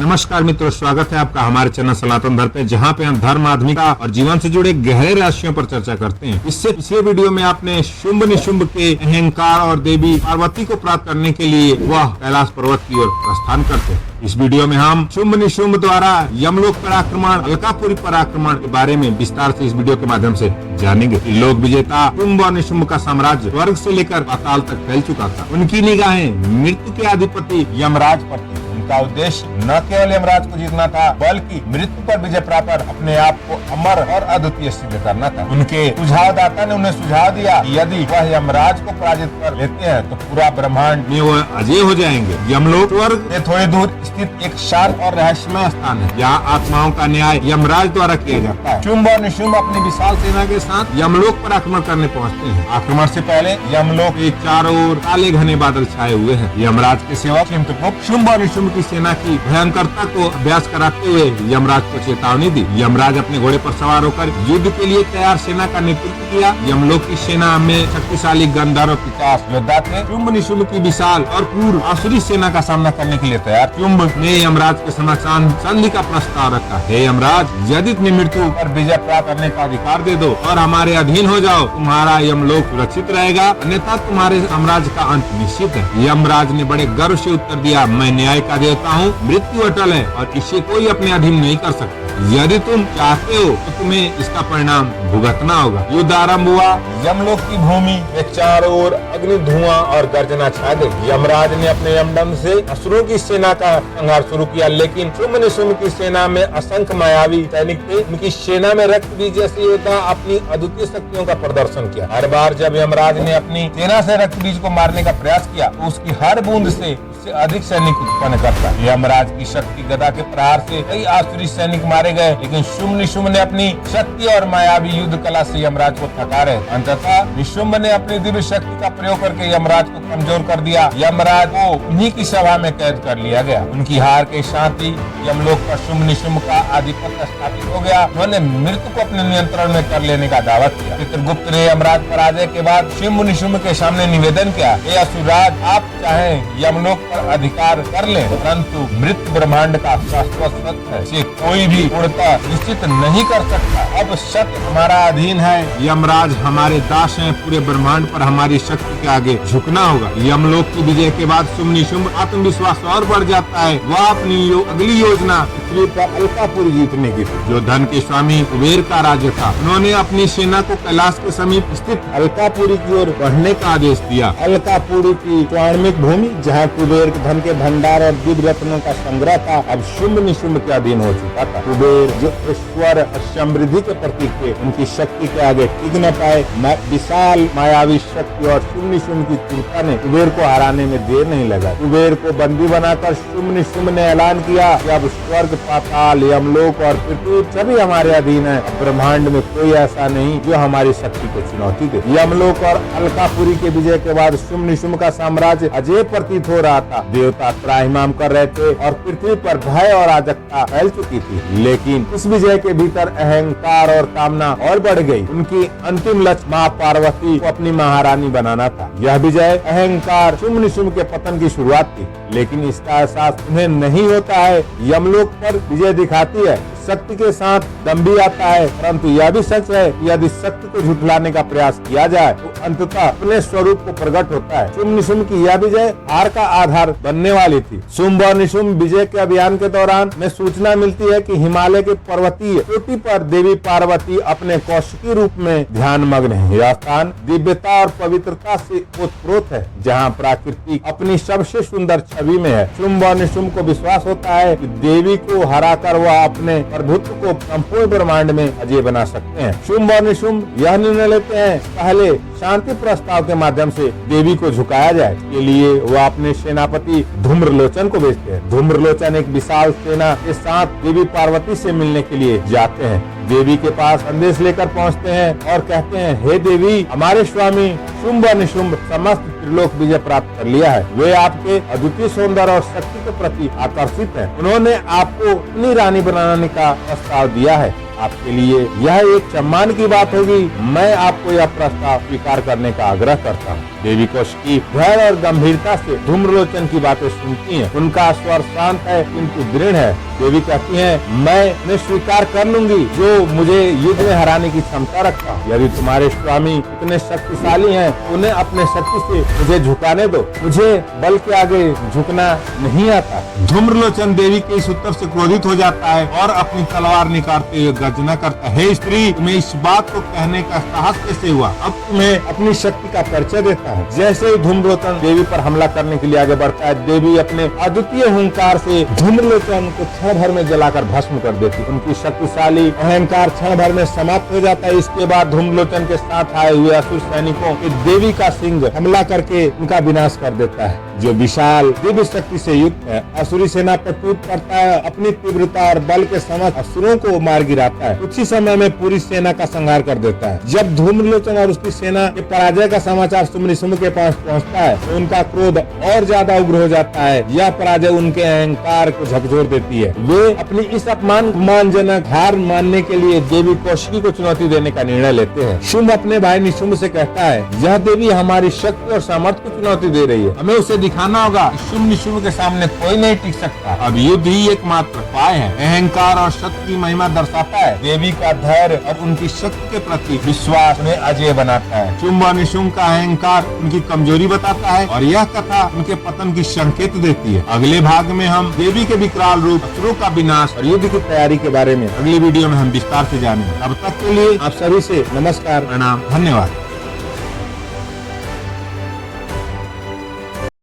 नमस्कार मित्रों, स्वागत है आपका हमारे चैनल सनातन धर्म पे, जहाँ पे हम धर्म, आध्यात्मिकता और जीवन से जुड़े गहरे रहस्यों पर चर्चा करते हैं। इससे पिछले वीडियो में आपने शुंभ निशुंभ के अहंकार और देवी पार्वती को प्राप्त करने के लिए वह कैलाश पर्वत की ओर प्रस्थान करते हैं। इस वीडियो में हम शुंभ निशुंभ द्वारा यमलोक पर आक्रमण, अलकापुरी पर आक्रमण के बारे में विस्तार से इस वीडियो के माध्यम से जानेंगे। लोक विजेता शुंभ और निशुंभ का साम्राज्य स्वर्ग से लेकर पाताल तक फैल चुका था। उनकी निगाहें मृत्यु के अधिपति यमराज पर थी। उनका उद्देश्य न केवल यमराज को जीतना था, बल्कि मृत्यु पर विजय प्राप्त कर अपने आप को अमर और अद्वितीय सिद्ध करना था। उनके सुझावदाता ने उन्हें सुझाव दिया कि यदि वह यमराज को पराजित कर लेते हैं तो पूरा ब्रह्मांड में वह अजय हो जाएंगे। यमलोक स्वर्ग से थोड़ी दूर स्थित एक शांत और रहस्यमय स्थान है। यहाँ आत्माओं का न्याय यमराज द्वारा किया जाता है। शुंभ और निशुंभ अपनी विशाल सेना के साथ यमलोक पर आक्रमण करने पहुँचते हैं। आक्रमण से पहले यमलोक के चारों ओर काले घने बादल छाए हुए हैं। यमराज के सेवक चित्रगुप्त शुंभ और निशुंभ की सेना की भयंकरता को अभ्यास कराते हुए यमराज को चेतावनी दी। यमराज अपने घोड़े पर सवार होकर युद्ध के लिए तैयार सेना का नेतृत्व किया। यमलोक की सेना में शक्तिशाली गंधर्व 50 योद्धा थे। शुंभ निशुंभ की विशाल और पूर्ण आसुरी सेना का सामना करने के लिए तैयार। शुंभ ने यमराज के समक्ष संधि का प्रस्ताव रखा। हे यमराज, यदि तुम्हें मृत्यु पर विजय प्राप्त करने का अधिकार दे दो और हमारे अधीन हो जाओ, तुम्हारा यमलोक सुरक्षित रहेगा, अन्यथा तुम्हारे साम्राज्य का अंत निश्चित है। यमराज ने बड़े गर्व से उत्तर दिया, मैं न्याय का देवता हूँ, मृत्यु अटल है और इसे कोई अपने अधीन नहीं कर सकता। यदि तुम चाहते हो तो तुम्हें इसका परिणाम भुगतना होगा। युद्ध आरंभ हुआ। यमलोक की भूमि में चारों ओर अग्नि, धुआं और गर्जना छा गई। यमराज ने अपने यमदंड से असुरों की सेना का संहार शुरू किया, लेकिन शुंभ निशुंभ की सेना में असंख्य मायावी सैनिक थे। उनकी सेना में रक्त बीज जैसे योद्धा अपनी अद्वितीय शक्तियों का प्रदर्शन किया। हर बार जब यमराज ने अपनी सेना से रक्त बीज को मारने का प्रयास किया तो उसकी हर बूंद से अधिक सैनिक उत्पन्न करता। यमराज की शक्ति गदा के प्रहार से कई आसुरी सैनिक मारे गए, लेकिन शुंभ निशुंभ ने अपनी शक्ति और मायावी युद्ध कला से यमराज को थका रहे। अंततः निशुंभ ने अपनी दिव्य शक्ति का प्रयोग करके यमराज को कमजोर कर दिया। यमराज को उन्हीं की सभा में कैद कर लिया गया। उनकी हार के साथ ही यमलोक पर शुंभ निशुंभ का आधिपत्य स्थापित हो गया। उन्होंने मृत्यु को अपने नियंत्रण में कर लेने का दावा किया। चित्रगुप्त ने यमराज पराजय के बाद शुंभ निशुंभ के सामने निवेदन किया, हे असुरराज, आप चाहे यमलोक अधिकार कर ले, परंतु मृत्यु ब्रह्मांड का शाश्वत सत्य है, इसे कोई भी पूर्णतः निश्चित नहीं कर सकता। अब सत्य हमारा अधीन है। यमराज हमारे दास हैं। पूरे ब्रह्मांड पर हमारी शक्ति के आगे झुकना होगा। यमलोक की विजय के बाद शुंभ निशुंभ आत्मविश्वास और बढ़ जाता है। वह अपनी अगली योजना पृथ्वी पर अलकापुरी जीतने की थी, जो धन के स्वामी कुबेर का राज्य था। उन्होंने अपनी सेना को कैलाश के समीप स्थित अलकापुरी की ओर बढ़ने का आदेश दिया। अलकापुरी की स्वार्मिक भूमि, जहाँ कुबेर धन के भंडार और दिव्य रत्नों का संग्रह था, अब शुंभ निशुंभ के अधीन हो चुका था। कुबेर जो ईश्वर और समृद्धि के प्रतीक थे, उनकी शक्ति के आगे टिक न पाए। विशाल मायावी शक्ति और शुंभ निशुंभ की क्रूरता ने कुबेर को हराने में देर नहीं लगा। कुबेर को बंदी बनाकर शुंभ निशुंभ ने ऐलान किया कि अब स्वर्ग, पाताल, यमलोक और पृथ्वी सभी हमारे अधीन है। ब्रह्मांड में कोई ऐसा नहीं जो हमारी शक्ति को चुनौती दे। यमलोक और अलकापुरी के विजय के बाद शुंभ निशुंभ का साम्राज्य अजय प्रतीत हो रहा था। देवता त्राहिमाम कर रहे थे और पृथ्वी पर भय और अराजकता फैल चुकी थी। लेकिन इस विजय के भीतर अहंकार और कामना और बढ़ गई। उनकी अंतिम लक्ष्य माँ पार्वती को अपनी महारानी बनाना था। यह विजय अहंकार शुंभ निशुंभ के पतन की शुरुआत थी, लेकिन इसका एहसास उन्हें नहीं होता है। यमलोक पर विजय दिखाती है, शक्ति के साथ दम भी आता है, परंतु यह भी सच है कि यदि शक्ति को झुठलाने का प्रयास किया जाए तो अंततः अपने स्वरूप को प्रकट होता है। शुंभ निशुंभ की यह विजय हार का आधार बनने वाली थी। शुंभ और निशुंभ विजय के अभियान के दौरान में सूचना मिलती है कि हिमालय के पर्वतीय चोटी पर देवी पार्वती अपने कौशिकी रूप में ध्यान मग्न है। यह स्थान दिव्यता और पवित्रता से ओतप्रोत है, जहाँ प्रकृति अपनी सबसे सुंदर छवि में है। शुंभ और निशुंभ को विश्वास होता है कि देवी को हराकर वह अपने प्रभुत्व को संपूर्ण ब्रह्मांड में अजय बना सकते हैं। शुंभ और निशुंभ यह निर्णय लेते हैं, पहले शांति प्रस्ताव के माध्यम से देवी को झुकाया जाए। इसके लिए वह अपने सेनापति धूम्रलोचन को भेजते हैं। धूम्रलोचन एक विशाल सेना के साथ देवी पार्वती से मिलने के लिए जाते हैं। देवी के पास संदेश लेकर पहुंचते हैं और कहते हैं, हे देवी, हमारे स्वामी शुंभ और निशुंभ समस्त त्रिलोक विजय प्राप्त कर लिया है। वे आपके अद्वितीय सौंदर्य और शक्ति के प्रति आकर्षित हैं। उन्होंने आपको अपनी रानी बनाने का प्रस्ताव दिया है। आपके लिए यह एक सम्मान की बात होगी। मैं आपको यह प्रस्ताव स्वीकार करने का आग्रह करता हूँ। देवी कौशिकी धैर्य और गंभीरता से धूम्रलोचन की बातें सुनती हैं। उनका स्वर शांत है किंतु दृढ़ है। देवी कहती हैं, मैं स्वीकार कर लूंगी जो मुझे युद्ध में हराने की क्षमता रखता हूँ। यदि तुम्हारे स्वामी इतने शक्तिशाली हैं, उन्हें अपने शक्ति से मुझे झुकाने दो। मुझे बल के आगे झुकना नहीं आता। धूम्रलोचन देवी के इस उत्तर से क्रोधित हो जाता है और अपनी तलवार निकालते हुए गर्जना करता है, हे स्त्री, तुम्हें इस बात को कहने का साहस कैसे हुआ? अब तुम्हें अपनी शक्ति का परिचय देता है। जैसे ही धूम्रलोचन देवी पर हमला करने के लिए आगे बढ़ता है, देवी अपने अद्वितीय हुंकार से धूम्रलोचन को क्षण भर में जलाकर भस्म कर देती है। उनकी शक्तिशाली अहंकार क्षण भर में समाप्त हो जाता है। इसके बाद धूम्रलोचन के साथ आए हुए असुर सैनिकों के देवी का सिंह हमला करके उनका विनाश कर देता है। जो विशाल दिव्य शक्ति से युक्त है, असुरी सेना पर टूट पड़ता है। अपनी तीव्रता और बल के समक्ष असुरों को मार गिराता है। कुछ ही समय में पूरी सेना का संहार कर देता है। जब धूम्रलोचन और उसकी सेना के पराजय का समाचार शुम्भ के पास पहुंचता है तो उनका क्रोध और ज्यादा उग्र हो जाता है। यह पराजय उनके अहंकार को झकझोर देती है। वे अपनी इस अपमानजनक हार मानने के लिए देवी कौशिकी को चुनौती देने का निर्णय लेते हैं। शुम्भ अपने भाई निशुम्भ से कहता है, यह देवी हमारी शक्ति और सामर्थ्य को चुनौती दे रही है। हमें उसे दिखाना होगा। शुम्भ निशुम्भ के सामने कोई नहीं टिक सकता। अब युद्ध ही एकमात्र उपाय है। अहंकार और शक्ति की महिमा दर्शाता है। देवी का धैर्य और उनकी शक्ति के प्रति विश्वास उन्हें अजय बनाता है। शुम्भ और निशुम्भ का अहंकार उनकी कमजोरी बताता है और यह कथा उनके पतन की संकेत देती है। अगले भाग में हम देवी के विकराल रूप, असुरों का विनाश और युद्ध की तैयारी के बारे में अगली वीडियो में हम विस्तार से जानेंगे। तब तक के लिए आप सभी से नमस्कार, प्रणाम, धन्यवाद।